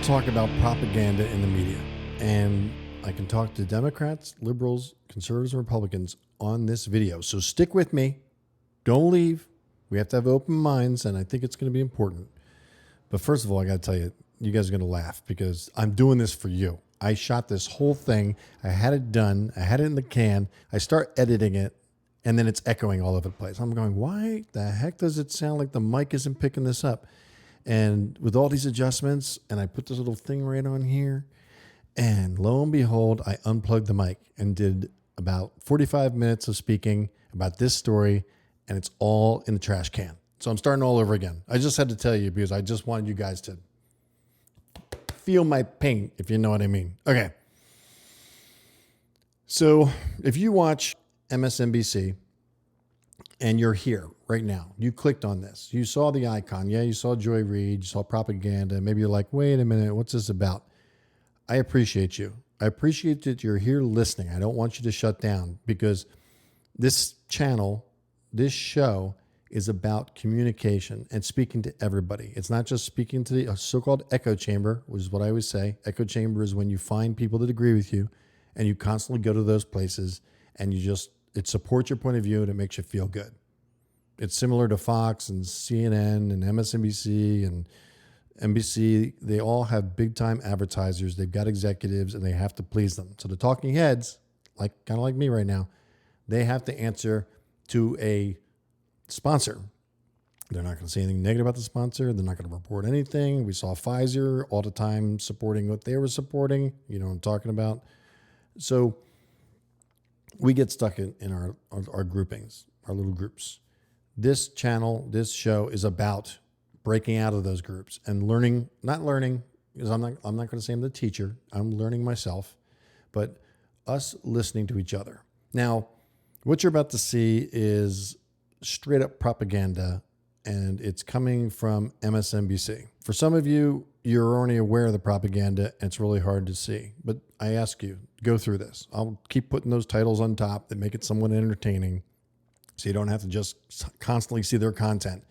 talk about propaganda in the media, and I can talk to Democrats, liberals, conservatives, and Republicans on this video. So stick with me. Don't leave. We have to have open minds, and I think it's going to be important. But first of all, I got to tell you, you guys are going to laugh because I'm doing this for you. I shot this whole thing. I had it done. I had it in the can. I start editing it, and then it's echoing all over the place. I'm going, why the heck does it sound like the mic isn't picking this up? And with all these adjustments, and I put this little thing right on here, and lo and behold, I unplugged the mic and did about 45 minutes of speaking about this story, and it's all in the trash can. So I'm starting all over again. I just had to tell you because I just wanted you guys to feel my pain, if you know what I mean. Okay. So if you watch MSNBC and you're here right now, you clicked on this, you saw the icon. Yeah, you saw Joy Reid, you saw propaganda. Maybe you're like, wait a minute, what's this about? I appreciate you. I appreciate that you're here listening. I don't want you to shut down because this channel, this show is about communication and speaking to everybody. It's not just speaking to the so-called echo chamber, which is what I always say. Echo chamber is when you find people that agree with you and you constantly go to those places and it supports your point of view and it makes you feel good. It's similar to Fox and CNN and MSNBC and NBC. They all have big time advertisers. They've got executives and they have to please them. So the talking heads, kind of like me right now, they have to answer to a sponsor. They're not going to say anything negative about the sponsor. They're not going to report anything. We saw Pfizer all the time supporting what they were supporting. You know what I'm talking about? So we get stuck in our groupings, our little groups. This channel, this show is about breaking out of those groups and not learning, because I'm not going to say I'm the teacher. I'm learning myself, but us listening to each other. Now, what you're about to see is straight up propaganda, and it's coming from MSNBC. For some of you, you're already aware of the propaganda, and it's really hard to see. But I ask you, go through this. I'll keep putting those titles on top that make it somewhat entertaining, so you don't have to just constantly see their content.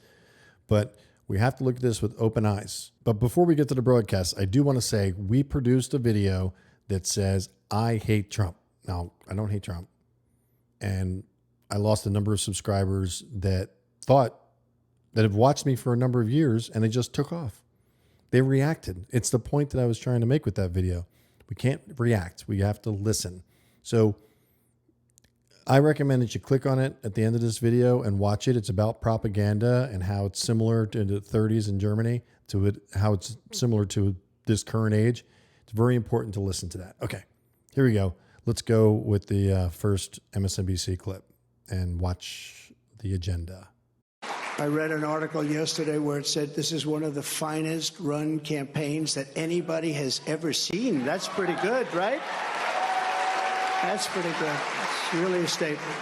But we have to look at this with open eyes. But before we get to the broadcast, I do want to say we produced a video that says, I hate Trump. Now, I don't hate Trump. And I lost a number of subscribers that have watched me for a number of years, and they just took off. They reacted. It's the point that I was trying to make with that video. We can't react. We have to listen. So I recommend that you click on it at the end of this video and watch it. It's about propaganda and how it's similar to the 30s in Germany, how it's similar to this current age. It's very important to listen to that. Okay, here we go. Let's go with the first MSNBC clip and watch the agenda. I read an article yesterday where it said this is one of the finest run campaigns that anybody has ever seen. That's pretty good, right? That's pretty good. It's really a statement.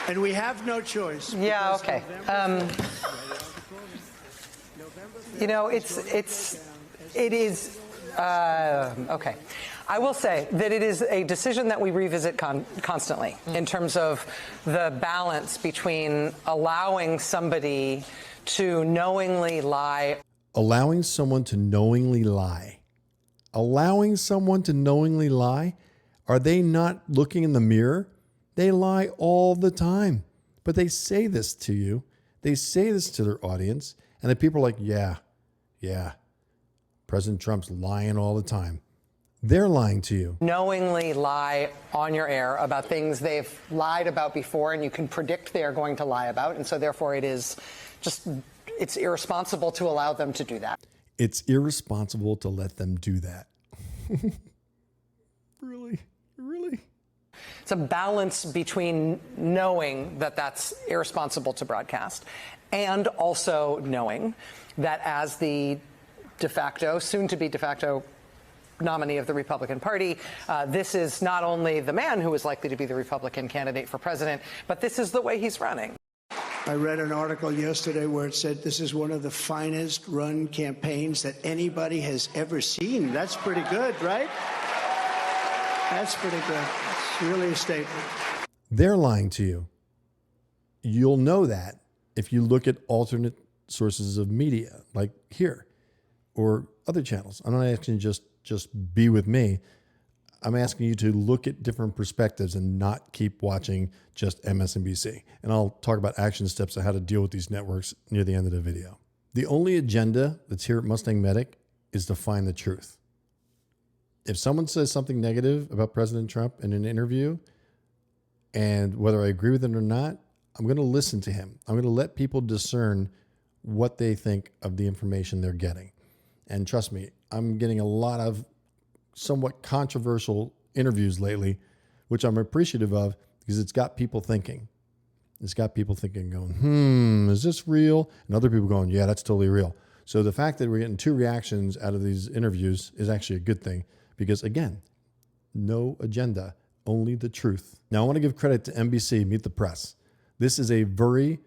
And we have no choice. Yeah, okay. You know, it is, okay. I will say that it is a decision that we revisit constantly in terms of the balance between allowing somebody to knowingly lie. Allowing someone to knowingly lie. Allowing someone to knowingly lie? Are they not looking in the mirror? They lie all the time. But they say this to you. They say this to their audience. And the people are like, yeah, President Trump's lying all the time. They're lying to you. Knowingly lie on your air about things they've lied about before and you can predict they are going to lie about. And so therefore it's irresponsible to allow them to do that. It's irresponsible to let them do that. Really? It's a balance between knowing that that's irresponsible to broadcast and also knowing that as the soon to be de facto nominee of the Republican Party, this is not only the man who is likely to be the Republican candidate for president, but this is the way he's running. I read an article yesterday where it said this is one of the finest run campaigns that anybody has ever seen. That's pretty good, right? That's pretty good. It's really a statement. They're lying to you. You'll know that if you look at alternate sources of media, like here. or other channels. I'm not asking you just be with me. I'm asking you to look at different perspectives and not keep watching just MSNBC. And I'll talk about action steps on how to deal with these networks near the end of the video. The only agenda that's here at MustangMedic is to find the truth. If someone says something negative about President Trump in an interview, and whether I agree with it or not, I'm going to listen to him. I'm going to let people discern what they think of the information they're getting. And trust me, I'm getting a lot of somewhat controversial interviews lately, which I'm appreciative of because it's got people thinking. It's got people thinking, going, is this real? And other people going, yeah, that's totally real. So the fact that we're getting two reactions out of these interviews is actually a good thing because, again, no agenda, only the truth. Now, I want to give credit to NBC, Meet the Press. This is a very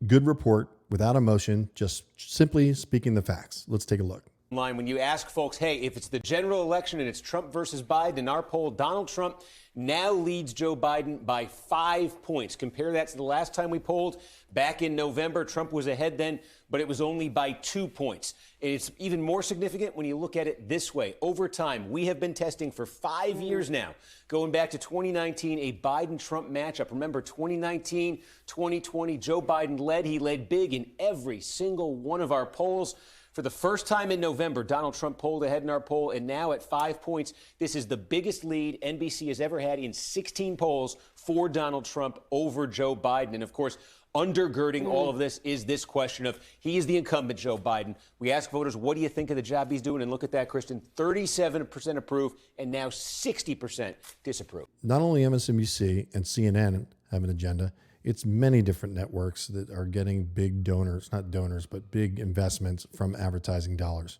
good report without emotion, just simply speaking the facts. Let's take a look. Line when you ask folks, hey, if it's the general election and it's Trump versus Biden, in our poll, Donald Trump now leads Joe Biden by 5 points. Compare that to the last time we polled back in November. Trump was ahead then, but it was only by 2 points. And it's even more significant when you look at it this way. Over time, we have been testing for 5 years now, going back to 2019, a Biden-Trump matchup. Remember, 2019, 2020, Joe Biden led. He led big in every single one of our polls. For the first time in November, Donald Trump polled ahead in our poll, and now at 5 points, this is the biggest lead NBC has ever had in 16 polls for Donald Trump over Joe Biden. And of course, undergirding all of this is this question of he is the incumbent, Joe Biden. We ask voters, what do you think of the job he's doing? And look at that, Kristen, 37% approve and now 60% disapprove. Not only MSNBC and CNN have an agenda, it's many different networks that are getting big donors, not donors, but big investments from advertising dollars.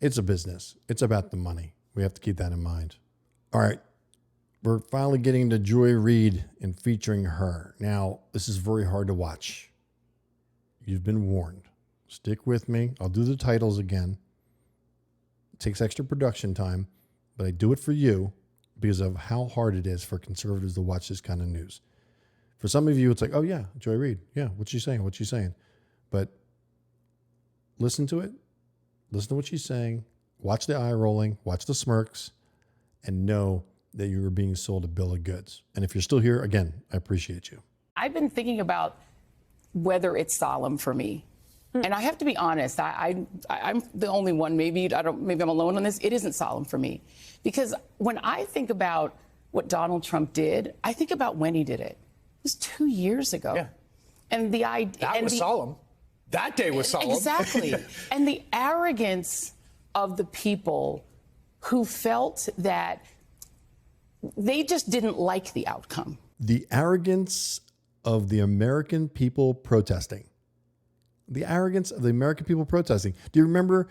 It's a business. It's about the money. We have to keep that in mind. All right. We're finally getting to Joy Reid and featuring her. Now, this is very hard to watch. You've been warned. Stick with me. I'll do the titles again. It takes extra production time, but I do it for you because of how hard it is for conservatives to watch this kind of news. For some of you, it's like, oh, yeah, Joy Reid. Yeah, what's she saying? What's she saying? But listen to it. Listen to what she's saying. Watch the eye rolling. Watch the smirks. And know that you are being sold a bill of goods. And if you're still here, again, I appreciate you. I've been thinking about whether it's solemn for me. And I have to be honest, I'm the only one, maybe I'm alone on this. It isn't solemn for me. Because when I think about what Donald Trump did, I think about when he did it. It was 2 years ago. Yeah. And the idea that was solemn. That day was solemn. Exactly. And the arrogance of the people who felt that they just didn't like the outcome. The arrogance of the American people protesting. The arrogance of the American people protesting. Do you remember?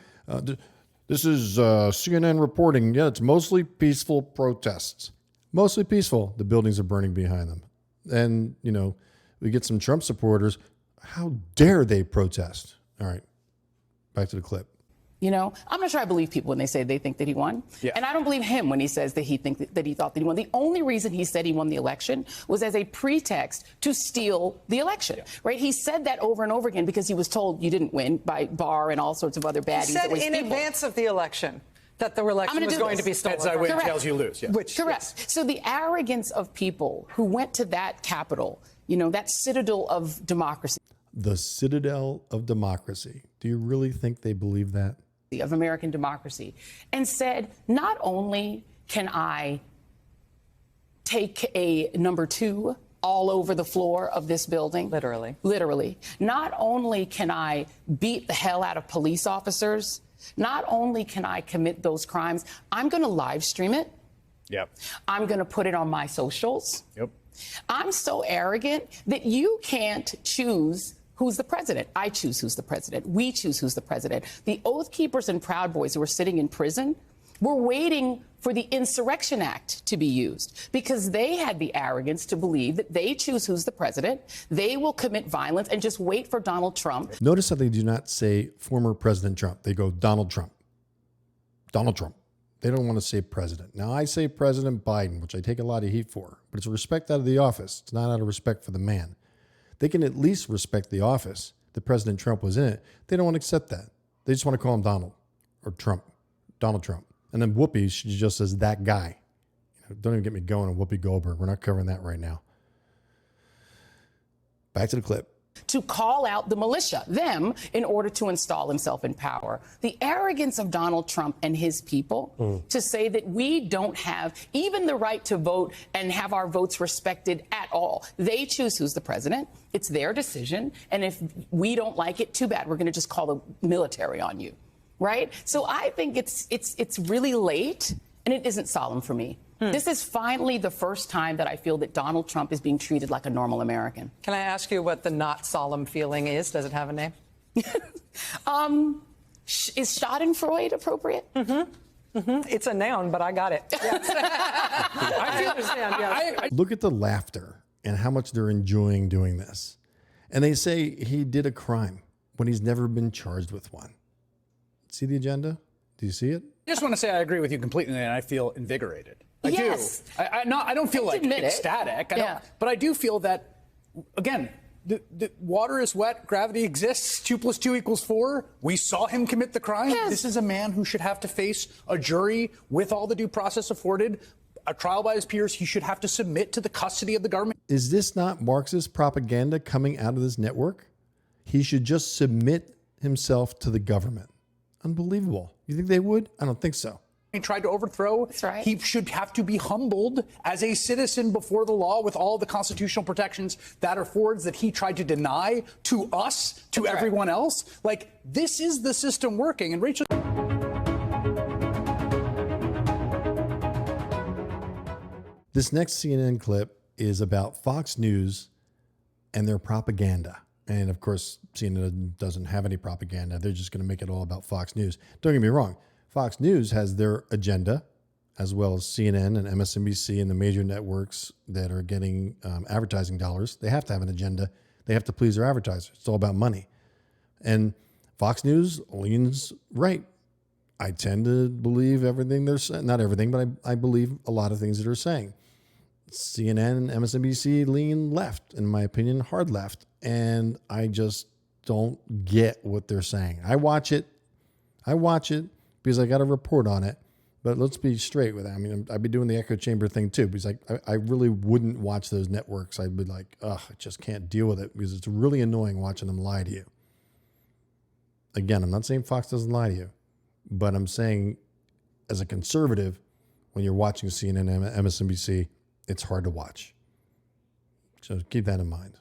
This is CNN reporting. Yeah, it's mostly peaceful protests. Mostly peaceful. The buildings are burning behind them. And, you know, we get some Trump supporters. How dare they protest? All right, back to the clip. You know, I'm not sure I believe people when they say they think that he won. Yeah. And I don't believe him when he says that he thought that he won. The only reason he said he won the election was as a pretext to steal the election, right? He said that over and over again because he was told you didn't win by Barr and all sorts of other baddies. He said in advance of the election that the election was going to be stolen. Heads I win, tails you lose. Yeah. Correct. Yes. So the arrogance of people who went to that Capitol, you know, that citadel of democracy. The citadel of democracy. Do you really think they believe that? Of American democracy, and said, not only can I take a number 2 all over the floor of this building, literally, not only can I beat the hell out of police officers, not only can I commit those crimes, I'm going to live stream it. Yep. I'm going to put it on my socials. Yep. I'm so arrogant that you can't choose who's the president. I choose who's the president. We choose who's the president. The Oath Keepers and Proud Boys who are sitting in prison were waiting for the Insurrection Act to be used because they had the arrogance to believe that they choose who's the president, they will commit violence, and just wait for Donald Trump. Notice how they do not say former President Trump. They go Donald Trump. Donald Trump. They don't want to say president. Now, I say President Biden, which I take a lot of heat for, but it's a respect out of the office. It's not out of respect for the man. They can at least respect the office that President Trump was in it. They don't want to accept that. They just want to call him Donald or Trump, Donald Trump. And then Whoopi, she just says that guy. Don't even get me going on Whoopi Goldberg. We're not covering that right now. Back to the clip. To call out the militia, them, in order to install himself in power. The arrogance of Donald Trump and his people to say that we don't have even the right to vote and have our votes respected at all. They choose who's the president. It's their decision. And if we don't like it, too bad. We're going to just call the military on you. Right? So I think it's really late, and it isn't solemn for me. This is finally the first time that I feel that Donald Trump is being treated like a normal American. Can I ask you what the not solemn feeling is? Does it have a name? Is Schadenfreude appropriate? It's a noun, but I got it. Yes. I understand. Yes. Look at the laughter and how much they're enjoying doing this. And they say he did a crime when he's never been charged with one. See the agenda? Do you see it? I just want to say I agree with you completely, and I feel invigorated. I Yes. do. I don't feel like admit it. ecstatic. Yeah. But I do feel that, again, the water is wet, gravity exists, 2 + 2 = 4. We saw him commit the crime. Yes. This is a man who should have to face a jury with all the due process afforded, a trial by his peers. He should have to submit to the custody of the government. Is this not Marxist propaganda coming out of this network? He should just submit himself to the government. Unbelievable. You think they would? I don't think so. He tried to overthrow. That's right. He should have to be humbled as a citizen before the law with all the constitutional protections that affords that he tried to deny to us, to That's everyone else. Like, this is the system working. And Rachel. This next CNN clip is about Fox News and their propaganda. And of course, CNN doesn't have any propaganda. They're just going to make it all about Fox News. Don't get me wrong. Fox News has their agenda, as well as CNN and MSNBC and the major networks that are getting advertising dollars. They have to have an agenda. They have to please their advertisers. It's all about money. And Fox News leans right. I tend to believe everything they're saying. Not everything, but I believe a lot of things that they're saying. CNN and MSNBC lean left, in my opinion, hard left. And I just don't get what they're saying. I watch it because I got a report on it. But let's be straight with that. I mean, I'd be doing the echo chamber thing too, because I really wouldn't watch those networks. I'd be like, ugh, I just can't deal with it because it's really annoying watching them lie to you. Again, I'm not saying Fox doesn't lie to you, but I'm saying as a conservative, when you're watching CNN and MSNBC, it's hard to watch. So keep that in mind.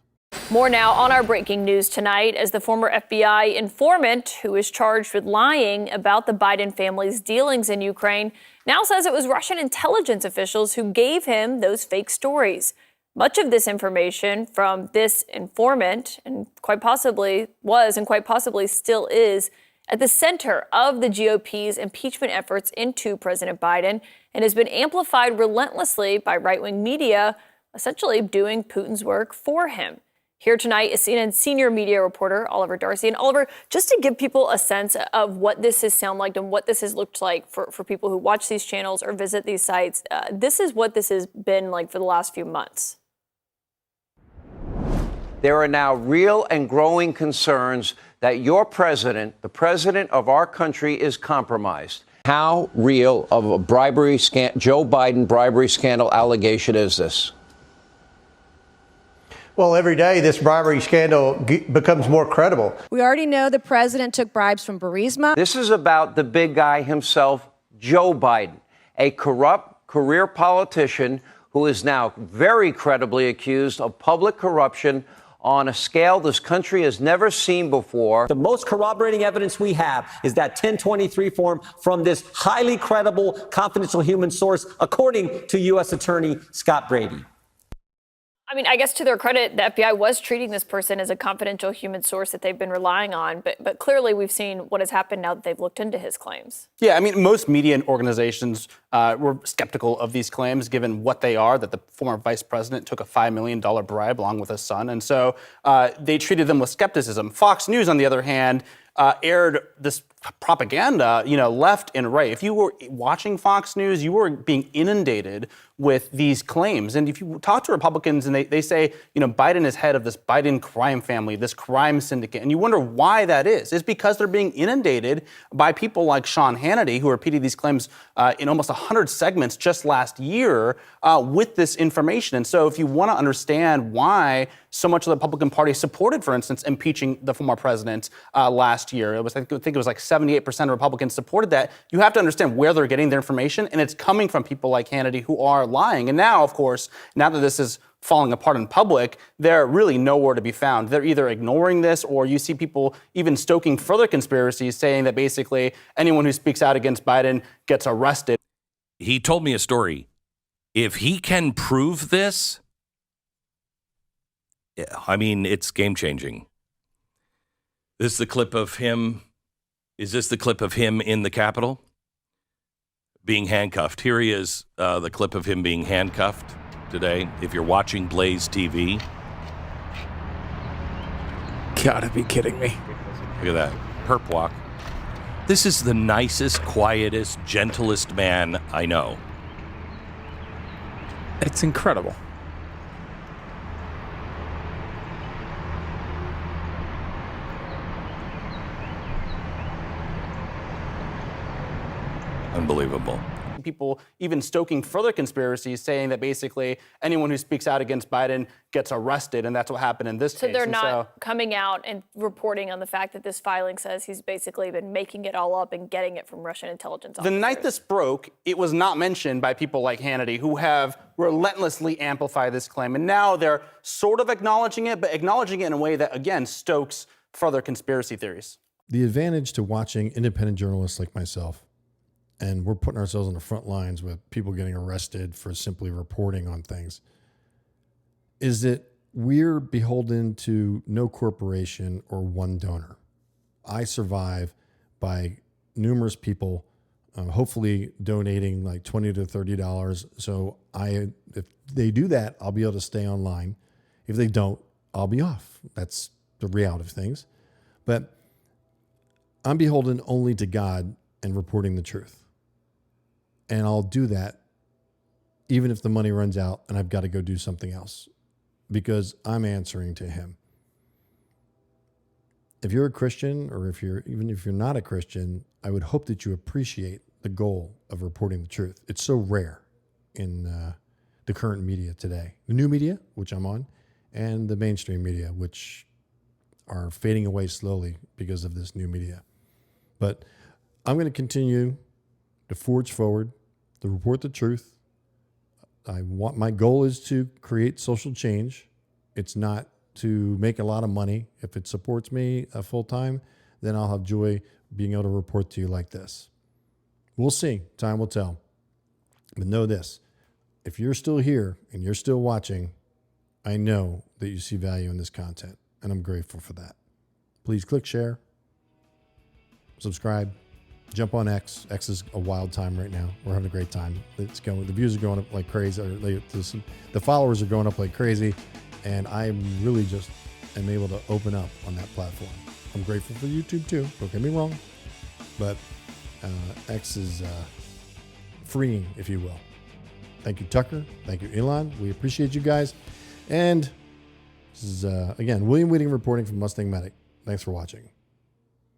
More now on our breaking news tonight, as the former FBI informant who is charged with lying about the Biden family's dealings in Ukraine now says it was Russian intelligence officials who gave him those fake stories. Much of this information from this informant, and quite possibly still is, at the center of the GOP's impeachment efforts into President Biden and has been amplified relentlessly by right-wing media, essentially doing Putin's work for him. Here tonight is CNN senior media reporter Oliver Darcy. And Oliver, just to give people a sense of what this has sounded like and what this has looked like for people who watch these channels or visit these sites, this is what this has been like for the last few months. There are now real and growing concerns that your president, the president of our country, is compromised. How real of a Joe Biden bribery scandal allegation is this? Well, every day this bribery scandal becomes more credible. We already know the president took bribes from Burisma. This is about the big guy himself, Joe Biden, a corrupt career politician who is now very credibly accused of public corruption on a scale this country has never seen before. The most corroborating evidence we have is that 1023 form from this highly credible, confidential human source, according to U.S. Attorney Scott Brady. I mean, I guess to their credit, the FBI was treating this person as a confidential human source that they've been relying on. But clearly we've seen what has happened now that they've looked into his claims. Yeah, I mean, most media organizations were skeptical of these claims, given what they are, that the former vice president took a $5 million bribe along with his son. And so they treated them with skepticism. Fox News, on the other hand, aired this propaganda, left and right. If you were watching Fox News, you were being inundated with these claims. And if you talk to Republicans and they say, Biden is head of this Biden crime family, this crime syndicate, and you wonder why that is. It's because they're being inundated by people like Sean Hannity, who repeated these claims in almost 100 segments just last year with this information. And so if you want to understand why so much of the Republican Party supported, for instance, impeaching the former president last year, I think it was like 78% of Republicans supported that. You have to understand where they're getting their information, and it's coming from people like Hannity who are lying. And now, of course, now that this is falling apart in public, they're really nowhere to be found. They're either ignoring this, or you see people even stoking further conspiracies, saying that basically anyone who speaks out against Biden gets arrested. He told me a story. If he can prove this, I mean, it's game-changing. This is the clip of him. Is this the clip of him in the Capitol being handcuffed? Here he is, the clip of him being handcuffed today. If you're watching Blaze TV. Gotta be kidding me. Look at that. Perp walk. This is the nicest, quietest, gentlest man I know. It's incredible. Unbelievable. People even stoking further conspiracies, saying that basically anyone who speaks out against Biden gets arrested, and that's what happened in this case. So they're not coming out and reporting on the fact that this filing says he's basically been making it all up and getting it from Russian intelligence officers. The night this broke, it was not mentioned by people like Hannity, who have relentlessly amplified this claim, and now they're sort of acknowledging it, but acknowledging it in a way that, again, stokes further conspiracy theories. The advantage to watching independent journalists like myself, and we're putting ourselves on the front lines with people getting arrested for simply reporting on things, is that we're beholden to no corporation or one donor. I survive by numerous people, hopefully donating like $20 to $30. So if they do that, I'll be able to stay online. If they don't, I'll be off. That's the reality of things. But I'm beholden only to God and reporting the truth. And I'll do that even if the money runs out and I've got to go do something else, because I'm answering to him. If you're a Christian, or even if you're not a Christian, I would hope that you appreciate the goal of reporting the truth. It's so rare in the current media today. The new media, which I'm on, and the mainstream media, which are fading away slowly because of this new media. But I'm going to continue to forge forward, to report the truth. My goal is to create social change. It's not to make a lot of money. If it supports me full time, then I'll have joy being able to report to you like this. We'll see. Time will tell. But know this: if you're still here and you're still watching, I know that you see value in this content, and I'm grateful for that. Please click share, subscribe. Jump on X. X is a wild time right now. We're having a great time. The views are going up like crazy. The followers are going up like crazy. And I really just am able to open up on that platform. I'm grateful for YouTube too. Don't get me wrong. But X is freeing, if you will. Thank you, Tucker. Thank you, Elon. We appreciate you guys. And this is, again, William Wieting reporting from MustangMedic. Thanks for watching.